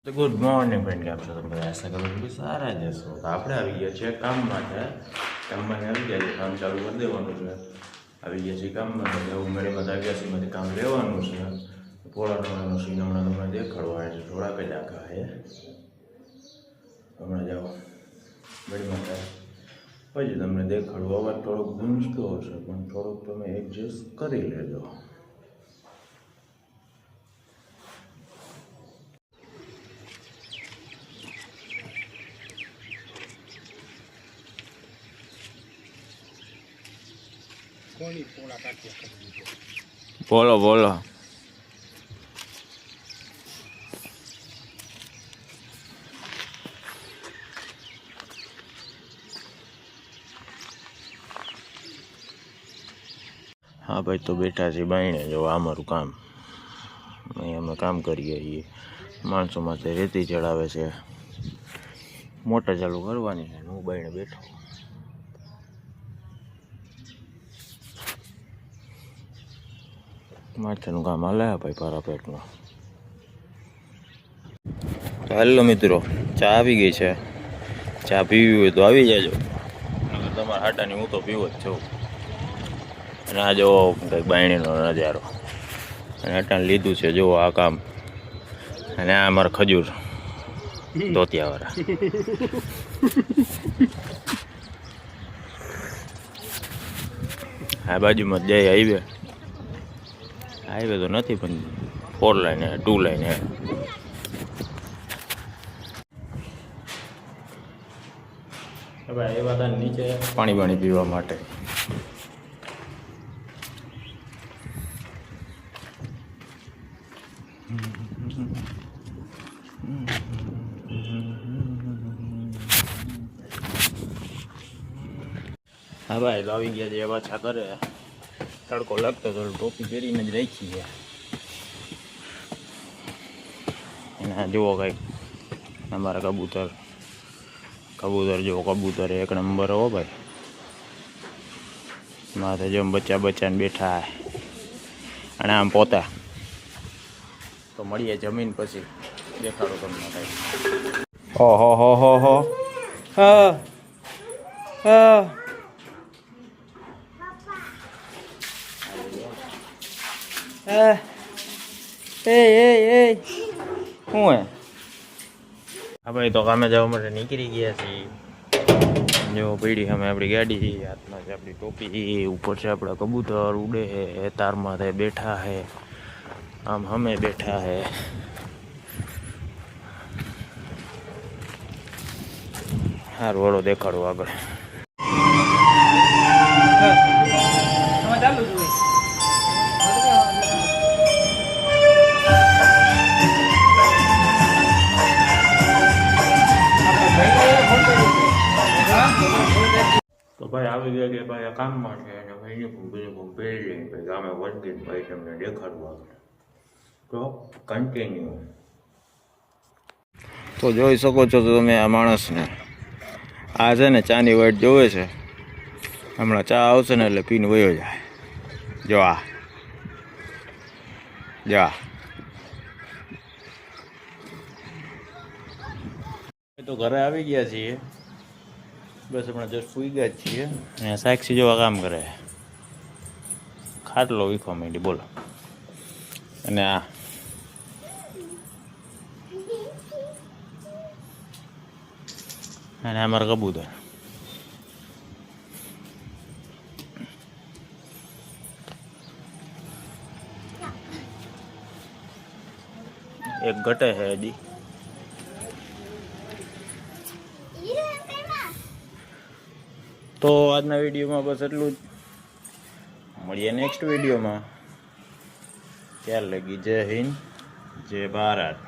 તો good morning friend, કેમ છો તમે? આશા કરું કે સારા જ હશો. તો આપણે આવી ગયા છીએ કામમાં આવી ગયા છે. કામ ચાલુ કરી દેવાનું છે. આવી ગયા છીએ કામમાં એટલે ઉમેરીમાં આવી ગયા છીએ, કામ લેવાનું છે. પોળાનો સીન હમણાં તમને દેખાડવા છે. થોડાક જ આખા છે હમણાં જાઓ મેળીમાં થાય પછી તમને દેખાડવું. અવાજ થોડોક ગુંજતો હશે પણ થોડોક તમે એડજસ્ટ કરી લેજો. બોલો બોલો. હા ભાઈ, તો બેઠા છે બાયણે. જો અમારું કામ અહીં અમે કામ કરીએ છીએ. માણસો માથે રેતી ચડાવે છે, મોટર ચાલુ કરવાની છે. હું બાયણે બેઠો. માથેનું કામ હાલે ભાઈ પારા પેટનું. તો હેલો મિત્રો, ચા આવી ગઈ છે. ચા પીવી હોય તો આવી જાજો. તમારા હાટાની હું તો પીવો જ છું. અને આ જો કંઈક બાયણીનો નજારો. અને હાટાને લીધું છે જો આ કામ. અને આ અમારા ખજૂર ધોતિયાવાળા. આ બાજુમાં જઈ હાઈવે તો નથી પણ 4 લાઈન 2 લાઈન હે. હવે એ બધા નીચે પાણી પીવા માટે. હા ભાઈ, તો આવી ગયા છે પાછા કરે. તડકો લાગતો તો ટોપી પહેરીને જ રાખી છે. અને જુઓ કંઈક અમારા કબૂતર જુઓ. કબૂતર એક નંબર હો ભાઈ. માથે જો બચ્ચાને બેઠા. અને આમ પોતા. તો મળીએ જમીન પછી દેખાડો તમને કંઈક. ઓહો હો હો હો. હા હા. શું હે? હા ભાઈ, તો કામે જવા માટે નીકળી ગયા છીએ. જો પીડી સામે આપણી ગાડી, હાથમાં છે આપણી ટોપી, ઉપર છે આપણા કબૂતર ઉડે હે, તારમાં થાય બેઠા હે. આમ અમે બેઠા હે. સારું વાળો દેખાડો આગળ. તો ભાઈ આવી ગયા કે ભાઈ આ કામમાં છે. અને યુનિફોર્મ પહેરી લઈને ભાઈ ગામે વર્ગીને ભાઈ તમને દેખાડવું આગળ. તો કન્ટિન્યુ. તો જોઈ શકો છો તો તમે આ માણસને. આ છે ને ચાની વાઈટ જોવે છે. હમણાં ચા આવશે ને એટલે પીને વયો જાય. જો તો ઘરે આવી ગયા છીએ. બસ હમણાં જસ્ટ સુઈ ગયા જ છીએ. અને સાક્ષી જેવા કામ કરે. ખાટલો વીખવા માંડી બોલો. અને આ અમારા કબૂતર. એક ઘટે છે હજી. તો આજના વિડીયોમાં બસ એટલું જ. મળીએ નેક્સ્ટ વિડીયોમાં. ત્યાર લગી જય હિન્દ, જય ભારત.